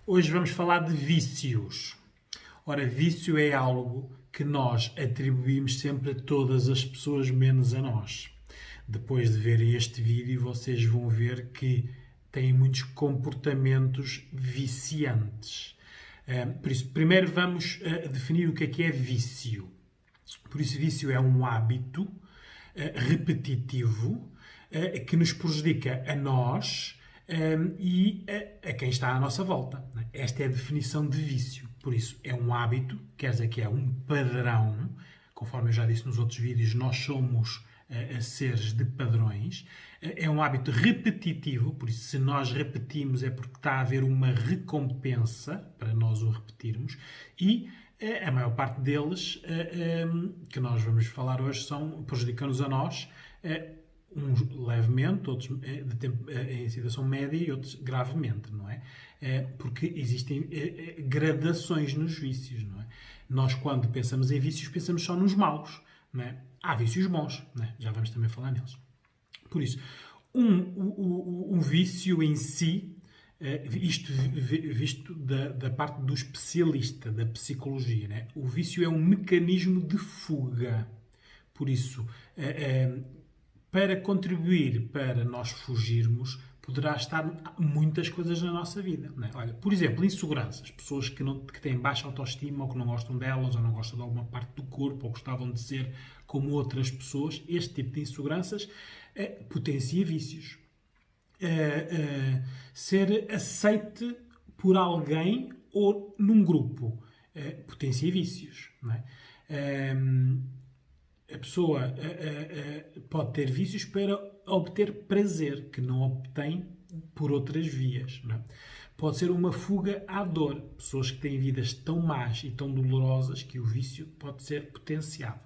Hoje vamos falar de vícios. Ora, vício é algo que nós atribuímos sempre a todas as pessoas menos a nós. Depois de verem este vídeo, vocês vão ver que têm muitos comportamentos viciantes. Por isso, primeiro vamos definir o que é vício. Por isso, vício é um hábito repetitivo que nos prejudica a nós e a quem está à nossa volta. Esta é a definição de vício. Por isso, é um hábito, quer dizer que é um padrão. Conforme eu já disse nos outros vídeos, nós somos seres de padrões. É um hábito repetitivo, por isso, se nós repetimos é porque está a haver uma recompensa para nós o repetirmos. E a maior parte deles, que nós vamos falar hoje, prejudicam-nos a nós, uns levemente, outros em situação média e outros gravemente, não é? Porque existem gradações nos vícios, não é? Nós, quando pensamos em vícios, pensamos só nos maus, não é? Há vícios bons, não é? Já vamos também falar neles. Por isso, um vício em si, isto visto da parte do especialista, da psicologia, né? O vício é um mecanismo de fuga. Por isso, para contribuir para nós fugirmos, poderá estar muitas coisas na nossa vida. Né? Olha, por exemplo, inseguranças. Pessoas que têm baixa autoestima ou que não gostam delas ou não gostam de alguma parte do corpo ou gostavam de ser como outras pessoas. Este tipo de inseguranças potencia vícios. Ser aceite por alguém ou num grupo potencia vícios. Não é? A pessoa pode ter vícios para obter prazer, que não obtém por outras vias. Não é? Pode ser uma fuga à dor. Pessoas que têm vidas tão más e tão dolorosas que o vício pode ser potenciado.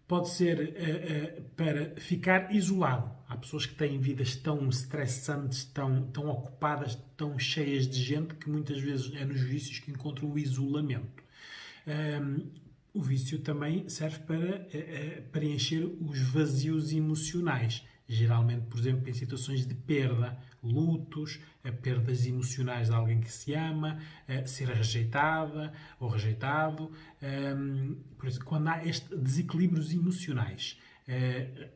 Pode ser para ficar isolado. Há pessoas que têm vidas tão estressantes, tão ocupadas, tão cheias de gente, que muitas vezes é nos vícios que encontram o isolamento. O vício também serve para preencher os vazios emocionais. Geralmente, por exemplo, em situações de perda, lutos, perdas emocionais de alguém que se ama, ser rejeitada ou rejeitado. Por isso, quando há estes desequilíbrios emocionais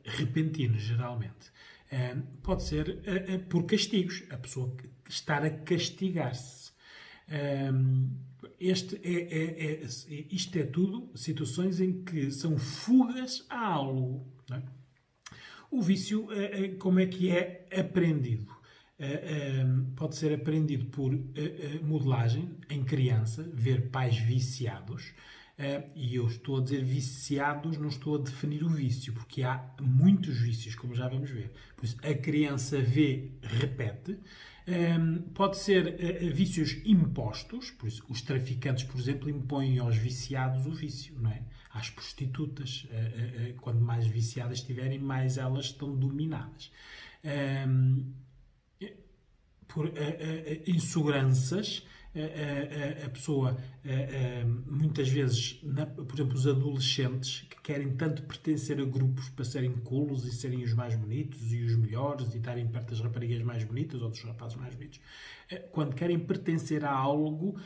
repentinos, geralmente, pode ser por castigos. A pessoa estar a castigar-se. Isto é tudo situações em que são fugas a algo. Não é? O vício, como é que é aprendido? Pode ser aprendido por modelagem em criança, ver pais viciados. E eu estou a dizer viciados, não estou a definir o vício, porque há muitos vícios, como já vamos ver. Por isso, a criança vê, repete. Pode ser vícios impostos, por isso os traficantes, por exemplo, impõem aos viciados o vício, não é? Às prostitutas, quando mais viciadas estiverem, mais elas estão dominadas. Por inseguranças, a pessoa, muitas vezes, por exemplo, os adolescentes que querem tanto pertencer a grupos para serem colos e serem os mais bonitos e os melhores e estarem perto das raparigas mais bonitas ou dos rapazes mais bonitos, quando querem pertencer a algo,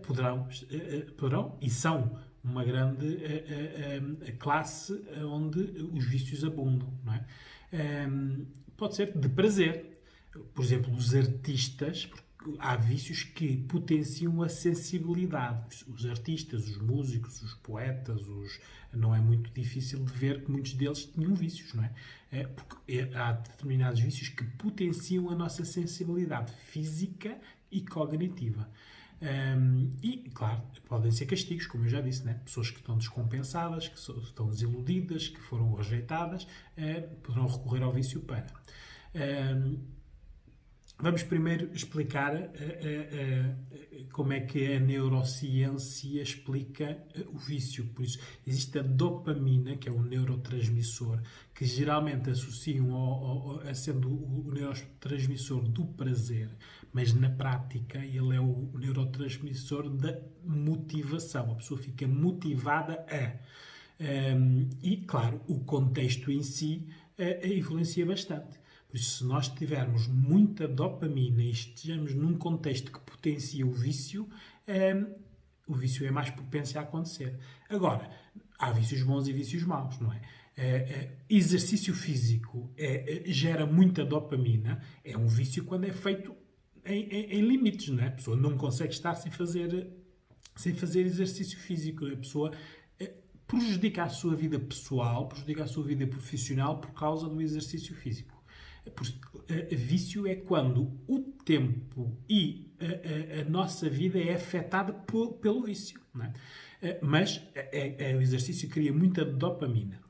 poderão e são uma grande classe onde os vícios abundam, não é? Pode ser de prazer. Por exemplo, os artistas, há vícios que potenciam a sensibilidade. Os artistas, os músicos, os poetas, não é muito difícil de ver que muitos deles tinham vícios, não é? Porque há determinados vícios que potenciam a nossa sensibilidade física e cognitiva. E, claro, podem ser castigos, como eu já disse, né? Pessoas que estão descompensadas, que estão desiludidas, que foram rejeitadas, poderão recorrer ao vício para... Vamos primeiro explicar como é que a neurociência explica o vício. Por isso, existe a dopamina, que é um neurotransmissor, que geralmente associam a sendo o neurotransmissor do prazer, mas na prática ele é o neurotransmissor da motivação. A pessoa fica motivada a... E, claro, o contexto em si influencia bastante. Por isso, se nós tivermos muita dopamina e estejamos num contexto que potencia o vício é mais propenso a acontecer. Agora, há vícios bons e vícios maus, não é? Exercício físico gera muita dopamina, é um vício quando é feito em limites, não é? A pessoa não consegue estar sem fazer exercício físico. A pessoa prejudica a sua vida pessoal, prejudica a sua vida profissional por causa do exercício físico. Vício é quando o tempo e a nossa vida é afetada pelo vício, não é? Mas o exercício cria muita dopamina.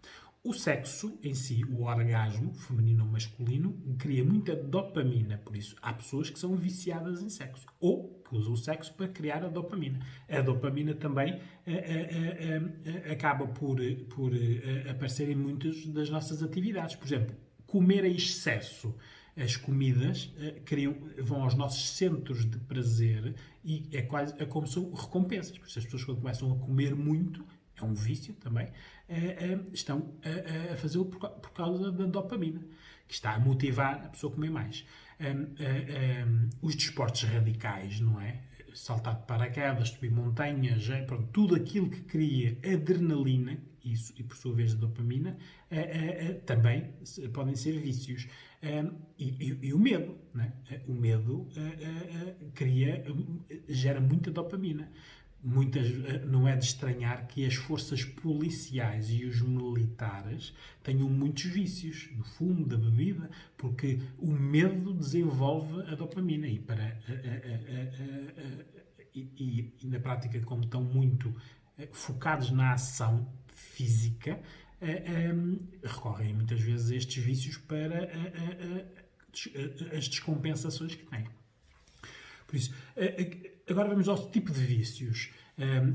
O sexo em si, o orgasmo, feminino ou masculino, cria muita dopamina. Por isso, há pessoas que são viciadas em sexo ou que usam o sexo para criar a dopamina. A dopamina também acaba por aparecer em muitas das nossas atividades. Por exemplo, comer em excesso. As comidas vão aos nossos centros de prazer e é como são recompensas. Por isso, as pessoas, quando começam a comer muito, é um vício também, estão a fazê-lo por causa da dopamina, que está a motivar a pessoa a comer mais. Os desportos radicais, não é? Saltar de paraquedas, subir montanhas, pronto, tudo aquilo que cria adrenalina, isso, e por sua vez a dopamina, também podem ser vícios. E o medo, não é? O medo gera muita dopamina. Não é de estranhar que as forças policiais e os militares tenham muitos vícios, do fumo, da bebida, porque o medo desenvolve a dopamina e na prática, como estão muito focados na ação física, recorrem muitas vezes a estes vícios para as descompensações que têm. Por isso, agora vamos ao tipo de vícios.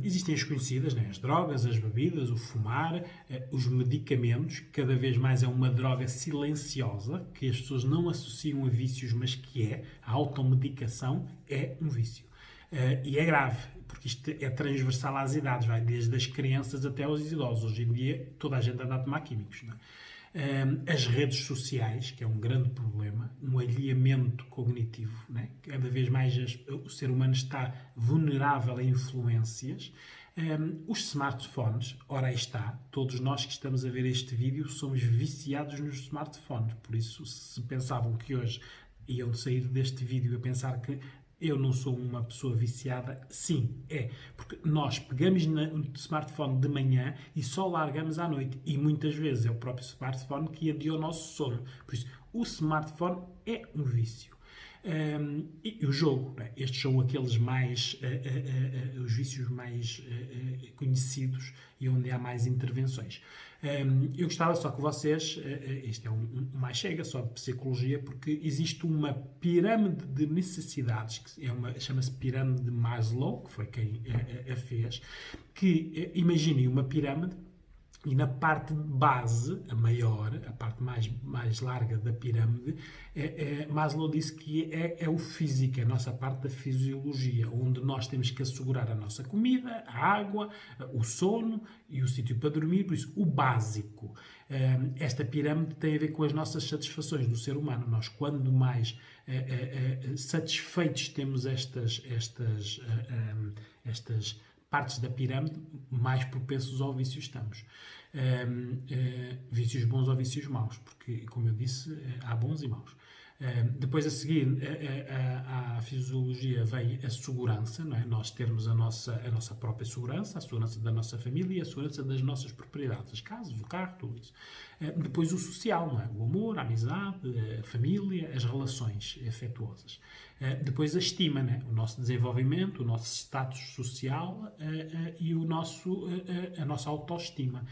Existem as conhecidas, né? As drogas, as bebidas, o fumar, os medicamentos, que cada vez mais é uma droga silenciosa, que as pessoas não associam a vícios, mas que a automedicação é um vício. E é grave, porque isto é transversal às idades, vai desde as crianças até aos idosos. Hoje em dia, toda a gente anda a tomar químicos, não é? As redes sociais, que é um grande problema, um alheamento cognitivo, né? Cada vez mais o ser humano está vulnerável a influências. Os smartphones, ora aí está, todos nós que estamos a ver este vídeo somos viciados nos smartphones, por isso se pensavam que hoje iam sair deste vídeo a pensar que eu não sou uma pessoa viciada, sim, porque nós pegamos no smartphone de manhã e só largamos à noite. E muitas vezes é o próprio smartphone que adia o nosso sono. Por isso, o smartphone é um vício. E o jogo, né? Estes são aqueles os vícios mais conhecidos e onde há mais intervenções. Eu gostava só que vocês, isto é mais chega só de psicologia, porque existe uma pirâmide de necessidades, que chama-se pirâmide de Maslow, que foi quem a fez, que imaginem uma pirâmide e na parte de base, a maior, a parte mais larga da pirâmide, Maslow disse que é o físico, a nossa parte da fisiologia, onde nós temos que assegurar a nossa comida, a água, o sono e o sítio para dormir, por isso, o básico. Esta pirâmide tem a ver com as nossas satisfações do ser humano. Nós, quando mais satisfeitos temos estas partes da pirâmide, mais propensos ao vício estamos. Vícios bons ou vícios maus, porque, como eu disse, há bons e maus. Depois, a seguir, à fisiologia vem a segurança, não é? Nós termos a nossa própria segurança, a segurança da nossa família e a segurança das nossas propriedades, as casas, o carro, tudo isso. Depois, o social, não é? O amor, a amizade, a família, as relações afetuosas. Depois, a estima, não é? O nosso desenvolvimento, o nosso status social e a nossa autoestima.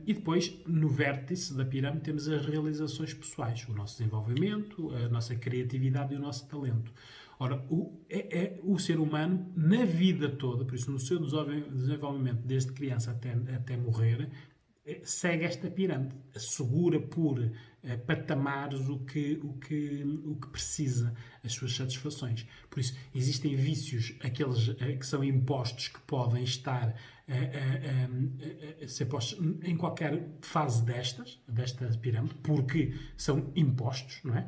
E depois, no vértice da pirâmide, temos as realizações pessoais, o nosso desenvolvimento, a nossa criatividade e o nosso talento. Ora, o ser humano, na vida toda, por isso no seu desenvolvimento, desde criança até morrer, segue esta pirâmide. Assegura por patamares o que precisa, as suas satisfações. Por isso, existem vícios, aqueles que são impostos, que podem estar a ser postos em qualquer fase desta pirâmide, porque são impostos, não é?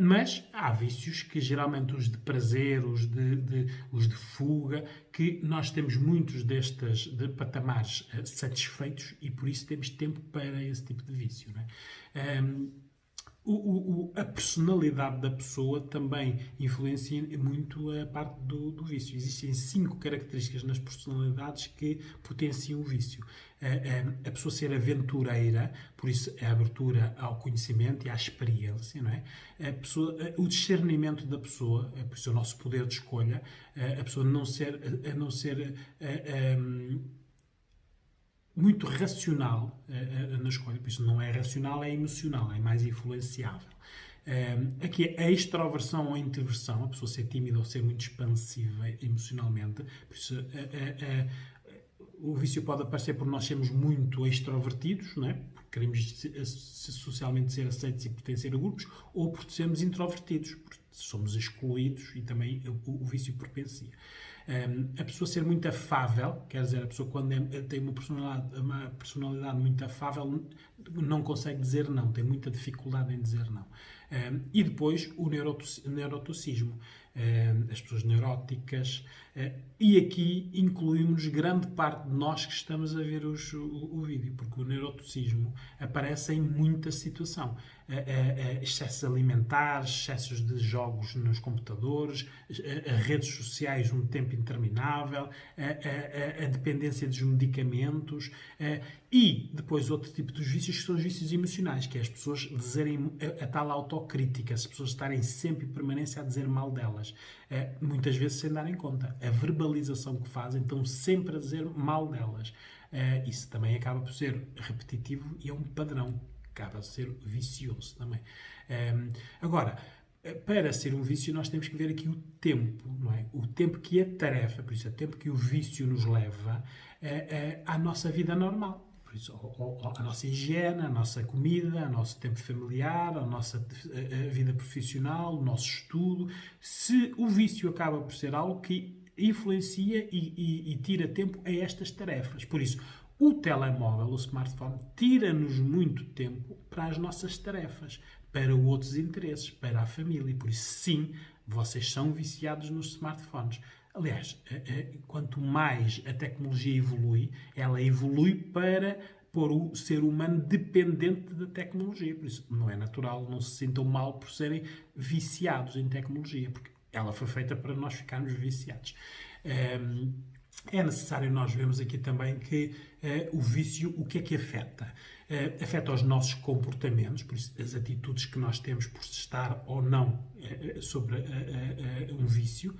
Mas há vícios que geralmente os de prazer, os de fuga, que nós temos muitos destes de patamares satisfeitos e por isso temos tempo para esse tipo de vício. Não é? A personalidade da pessoa também influencia muito a parte do vício. Existem 5 características nas personalidades que potenciam o vício. A pessoa ser aventureira, por isso a abertura ao conhecimento e à experiência, não é? O discernimento da pessoa, por isso o nosso poder de escolha, a pessoa não ser muito racional na escolha, por isso não é racional, é emocional, é mais influenciável. Aqui é a extroversão ou a introversão, a pessoa ser tímida ou ser muito expansiva emocionalmente, por isso o vício pode aparecer por nós sermos muito extrovertidos, não é? Porque queremos socialmente ser aceitos e pertencer a grupos, ou por sermos introvertidos, porque somos excluídos e também o vício propencia. A pessoa ser muito afável, quer dizer, a pessoa quando tem uma personalidade muito afável não consegue dizer não, tem muita dificuldade em dizer não. E depois o neuroticismo, as pessoas neuróticas, e aqui incluímos grande parte de nós que estamos a ver o vídeo, porque o neuroticismo aparece em muita situação. Excessos alimentares, excessos de jogos nos computadores, redes sociais um tempo interminável, a dependência dos medicamentos e depois outro tipo de vícios que são os vícios emocionais, que é as pessoas dizerem a tal autocrítica, as pessoas estarem sempre em permanência a dizer mal delas, muitas vezes sem darem conta. A verbalização que fazem, estão sempre a dizer mal delas. Isso também acaba por ser repetitivo e é um padrão, acaba por ser vicioso também. Agora, para ser um vício, nós temos que ver aqui o tempo, não é? O tempo que a tarefa, por isso, o tempo que o vício nos leva à nossa vida normal. Por isso, a nossa higiene, a nossa comida, o nosso tempo familiar, a nossa vida profissional, o nosso estudo. Se o vício acaba por ser algo que influencia e tira tempo a estas tarefas. Por isso, o telemóvel, o smartphone, tira-nos muito tempo para as nossas tarefas, para outros interesses, para a família. Por isso, sim, vocês são viciados nos smartphones. Aliás, quanto mais a tecnologia evolui, ela evolui para pôr o ser humano dependente da tecnologia. Por isso, não é natural, não se sintam mal por serem viciados em tecnologia, porque ela foi feita para nós ficarmos viciados. É necessário nós vermos aqui também que o vício, o que é que afeta? Afeta os nossos comportamentos, por isso, as atitudes que nós temos por estar ou não sobre um vício.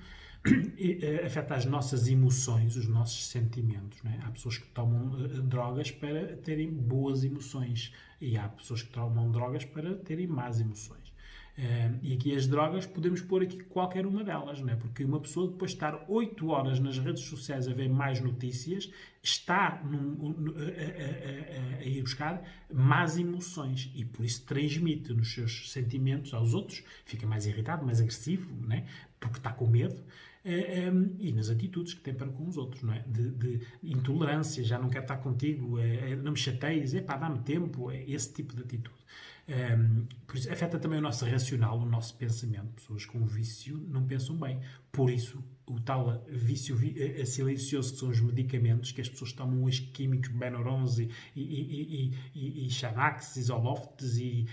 Afeta as nossas emoções, os nossos sentimentos. Não é? Há pessoas que tomam drogas para terem boas emoções e há pessoas que tomam drogas para terem más emoções. E aqui as drogas, podemos pôr aqui qualquer uma delas, não é? Porque uma pessoa depois de estar 8 horas nas redes sociais a ver mais notícias, está a ir buscar más emoções e por isso transmite nos seus sentimentos aos outros, fica mais irritado, mais agressivo, não é? Porque está com medo. E nas atitudes que tem para com os outros, não é? De intolerância, já não quero estar contigo, não me chateies, dá-me tempo, esse tipo de atitude. Por isso, afeta também o nosso racional, o nosso pensamento. Pessoas com vício não pensam bem. Por isso, o tal vício silencioso, que são os medicamentos, que as pessoas tomam hoje, químicos, Benurons e Xanax, Zoloftes e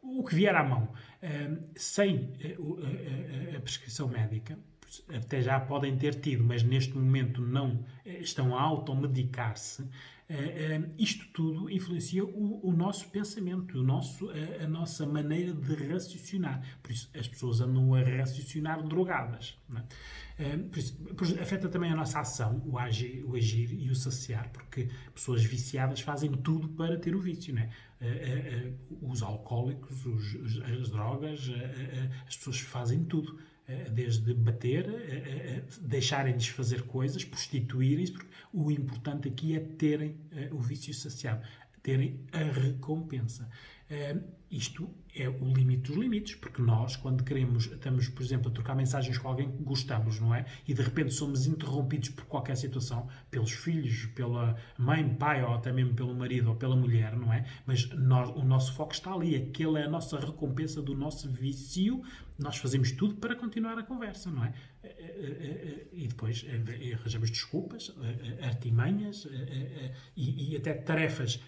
o que vier à mão, sem a prescrição médica, até já podem ter tido, mas neste momento não estão a automedicar-se. Isto tudo influencia o nosso pensamento, a nossa maneira de raciocinar. Por isso, as pessoas andam a raciocinar drogadas. Não é? Por isso, afeta também a nossa ação, o agir e o saciar, porque pessoas viciadas fazem tudo para ter o vício. Não é? Os alcoólicos, as drogas, as pessoas fazem tudo. Desde bater, deixarem-lhes fazer coisas, prostituírem-se, porque o importante aqui é terem o vício saciado, terem a recompensa. Isto é o limite dos limites, porque nós, quando estamos, por exemplo, a trocar mensagens com alguém que gostamos, não é? E de repente somos interrompidos por qualquer situação, pelos filhos, pela mãe, pai, ou até mesmo pelo marido ou pela mulher, não é? Mas o nosso foco está ali, aquela é a nossa recompensa do nosso vício, nós fazemos tudo para continuar a conversa, não é? E depois arranjamos desculpas, artimanhas e até tarefas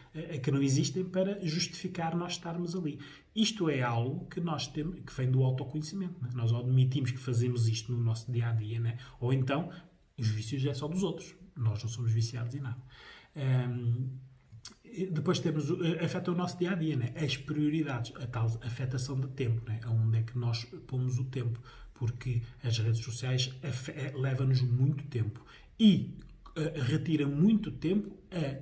que não existem para justificar nós estarmos ali. Isto é algo que nós temos, que vem do autoconhecimento. Não é? Nós admitimos que fazemos isto no nosso dia-a-dia, não é? Ou então, os vícios é só dos outros. Nós não somos viciados em nada. Depois afeta o nosso dia-a-dia, né? As prioridades, a tal afetação de tempo, né? Onde é que nós pomos o tempo, porque as redes sociais levam-nos muito tempo e retira muito tempo a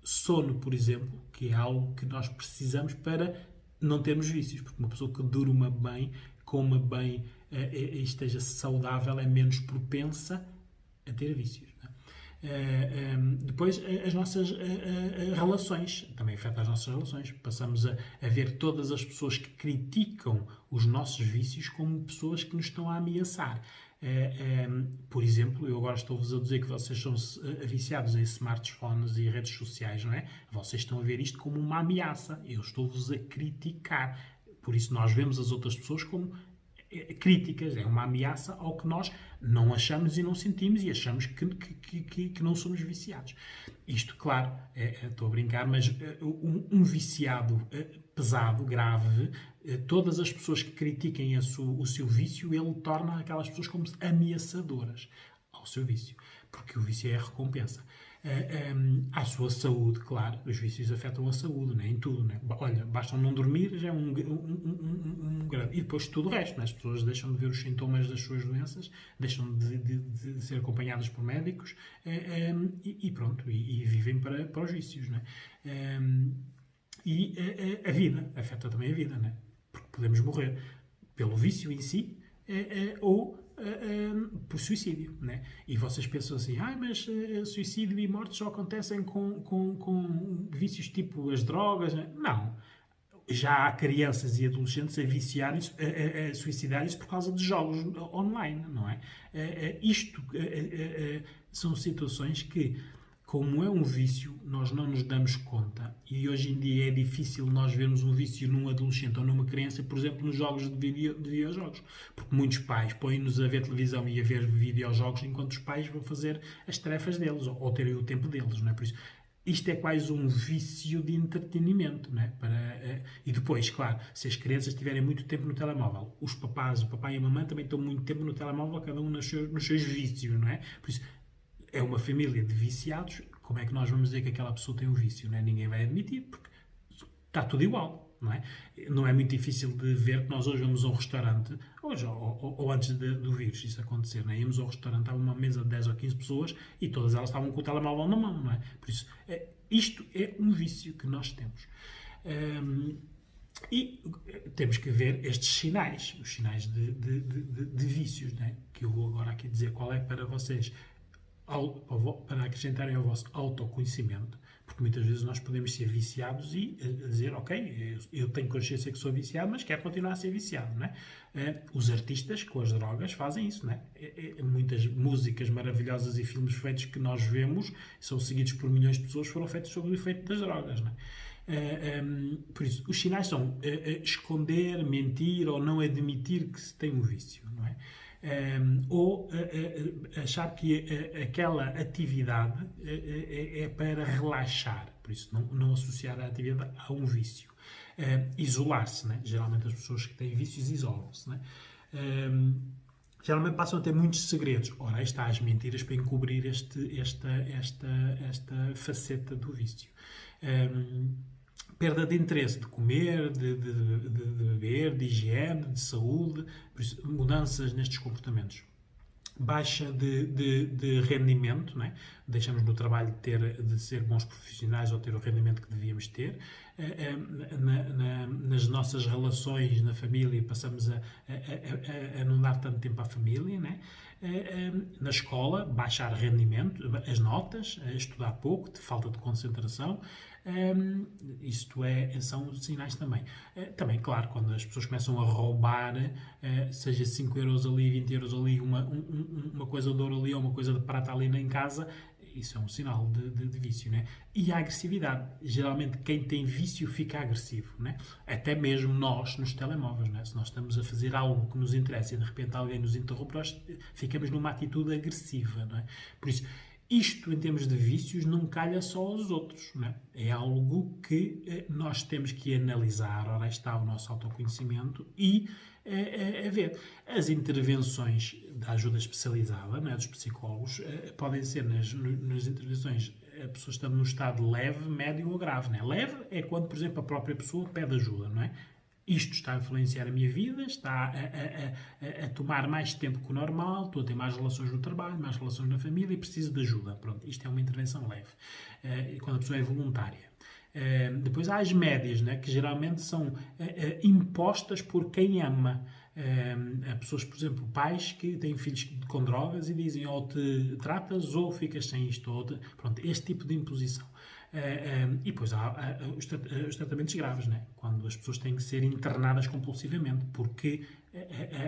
sono, por exemplo, que é algo que nós precisamos para não termos vícios, porque uma pessoa que durma bem, coma bem e esteja saudável é menos propensa a ter vícios. Depois, as nossas relações, também afeta as nossas relações. Passamos a ver todas as pessoas que criticam os nossos vícios como pessoas que nos estão a ameaçar. Por exemplo, eu agora estou-vos a dizer que vocês são viciados em smartphones e redes sociais, não é? Vocês estão a ver isto como uma ameaça. Eu estou-vos a criticar. Por isso, nós vemos as outras pessoas como críticas, é uma ameaça ao que nós não achamos e não sentimos e achamos que não somos viciados. Isto, claro, estou a brincar, mas um viciado pesado, grave, todas as pessoas que critiquem o seu vício, ele torna aquelas pessoas como ameaçadoras ao seu vício, porque o vício é a recompensa. À sua saúde, claro, os vícios afetam a saúde, né? Em tudo. Né? Olha, basta não dormir, já é um grande. E depois tudo o resto, né? As pessoas deixam de ver os sintomas das suas doenças, deixam de ser acompanhadas por médicos e pronto, e vivem para os vícios. Né? E a vida, afeta também a vida, né? Porque podemos morrer pelo vício em si ou por suicídio, né? E vocês pensam assim, mas suicídio e morte só acontecem com vícios tipo as drogas, né? Não. Já há crianças e adolescentes a suicidarem-se por causa de jogos online, não é? Isto são situações que, como é um vício, nós não nos damos conta. E hoje em dia é difícil nós vermos um vício num adolescente ou numa criança, por exemplo, nos jogos de videojogos. Porque muitos pais põem-nos a ver televisão e a ver videojogos enquanto os pais vão fazer as tarefas deles ou terem o tempo deles, não é? Por isso, isto é quase um vício de entretenimento, não é? E depois, claro, se as crianças tiverem muito tempo no telemóvel, o papai e a mamãe também estão muito tempo no telemóvel, cada um nos seus vícios, não é? Por isso, é uma família de viciados, como é que nós vamos dizer que aquela pessoa tem um vício? Não é? Ninguém vai admitir, porque está tudo igual, não é? Não é muito difícil de ver que nós hoje vamos a um restaurante, hoje ou antes do vírus isso acontecer, não é? Íamos ao restaurante, estava uma mesa de 10 ou 15 pessoas e todas elas estavam com o telemóvel na mão, não é? Por isso, isto é um vício que nós temos. E temos que ver estes sinais, os sinais de vícios, não é? Que eu vou agora aqui dizer qual é para vocês, para acrescentarem ao vosso autoconhecimento, porque muitas vezes nós podemos ser viciados e dizer, ok, eu tenho consciência que sou viciado, mas quero continuar a ser viciado, não é? Os artistas com as drogas fazem isso, não é? Muitas músicas maravilhosas e filmes feitos que nós vemos, são seguidos por milhões de pessoas, foram feitos sob o efeito das drogas, não é? Por isso, os sinais são esconder, mentir ou não admitir que se tem um vício, não é? Ou achar que aquela atividade é para relaxar, por isso não associar a atividade a um vício. Isolar-se, né? Geralmente as pessoas que têm vícios isolam-se, né? Geralmente passam a ter muitos segredos. Ora, aí está as mentiras para encobrir esta faceta do vício. Perda de interesse de comer, de beber, de higiene, de saúde, mudanças nestes comportamentos. Baixa de rendimento, né? Deixamos no trabalho de ser bons profissionais ou ter o rendimento que devíamos ter. nas nossas relações na família, passamos a não dar tanto tempo à família, né? Na escola, baixar rendimento, as notas, estudar pouco, de falta de concentração. Isto são sinais também. Também, claro, quando as pessoas começam a roubar, seja 5 euros ali, 20 euros ali, uma coisa de ouro ali ou uma coisa de prata ali em casa, isso é um sinal de vício, né? E a agressividade. Geralmente, quem tem vício fica agressivo, né? Até mesmo nós, nos telemóveis, né? Se nós estamos a fazer algo que nos interessa e de repente alguém nos interrompe, nós ficamos numa atitude agressiva, não é? Por isso, isto, em termos de vícios, não calha só aos outros, não é? É algo que nós temos que analisar. Ora, está o nosso autoconhecimento e a ver. As intervenções da ajuda especializada, não é, dos psicólogos, podem ser nas intervenções a pessoa estando num estado leve, médio ou grave. Não é? Leve é quando, por exemplo, a própria pessoa pede ajuda, não é? Isto está a influenciar a minha vida, está a tomar mais tempo que o normal, estou a ter mais relações no trabalho, mais relações na família e preciso de ajuda. Pronto, isto é uma intervenção leve, quando a pessoa é voluntária. Depois há as médias, né, que geralmente são impostas por quem ama. Há pessoas, por exemplo, pais que têm filhos com drogas e dizem ou te tratas ou ficas sem isto. Pronto, este tipo de imposição. E depois há os tratamentos graves, né? Quando as pessoas têm que ser internadas compulsivamente, porque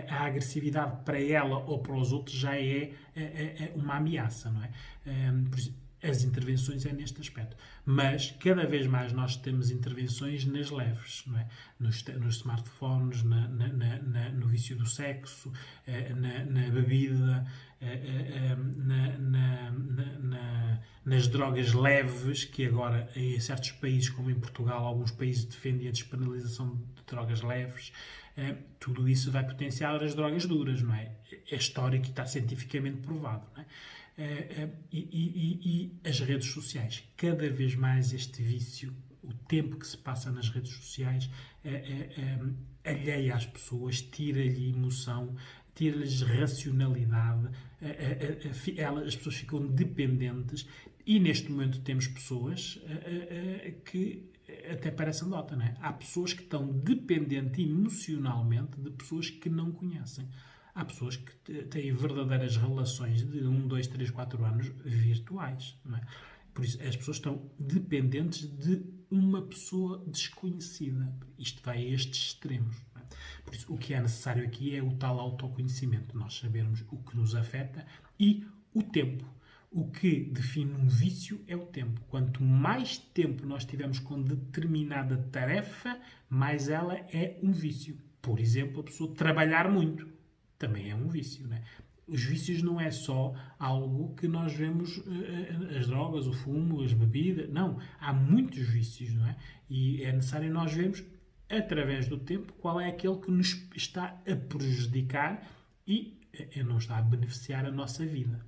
a agressividade para ela ou para os outros já é uma ameaça, não é? Por isso, as intervenções é neste aspecto. Mas, cada vez mais nós temos intervenções nas leves, não é? Nos smartphones, no vício do sexo, na bebida, nas drogas leves, que agora em certos países, como em Portugal, alguns países defendem a despenalização de drogas leves. Tudo isso vai potenciar as drogas duras, não é? É histórico e está cientificamente provado, não é? E as redes sociais. Cada vez mais este vício, o tempo que se passa nas redes sociais, alheia às pessoas, tira-lhe emoção, tira-lhes racionalidade, as pessoas ficam dependentes e neste momento temos pessoas que até parece anedota, não é? Há pessoas que estão dependentes emocionalmente de pessoas que não conhecem. Há pessoas que têm verdadeiras relações de 1, 2, 3, 4 anos virtuais, não é? Por isso, as pessoas estão dependentes de uma pessoa desconhecida. Isto vai a estes extremos. Não é? Por isso, o que é necessário aqui é o tal autoconhecimento. Nós sabermos o que nos afeta e o tempo. O que define um vício é o tempo. Quanto mais tempo nós tivermos com determinada tarefa, mais ela é um vício. Por exemplo, a pessoa trabalhar muito. Também é um vício, né? Os vícios não é só algo que nós vemos, as drogas, o fumo, as bebidas. Não, há muitos vícios, não é? E é necessário nós vermos, através do tempo, qual é aquele que nos está a prejudicar e não está a beneficiar a nossa vida.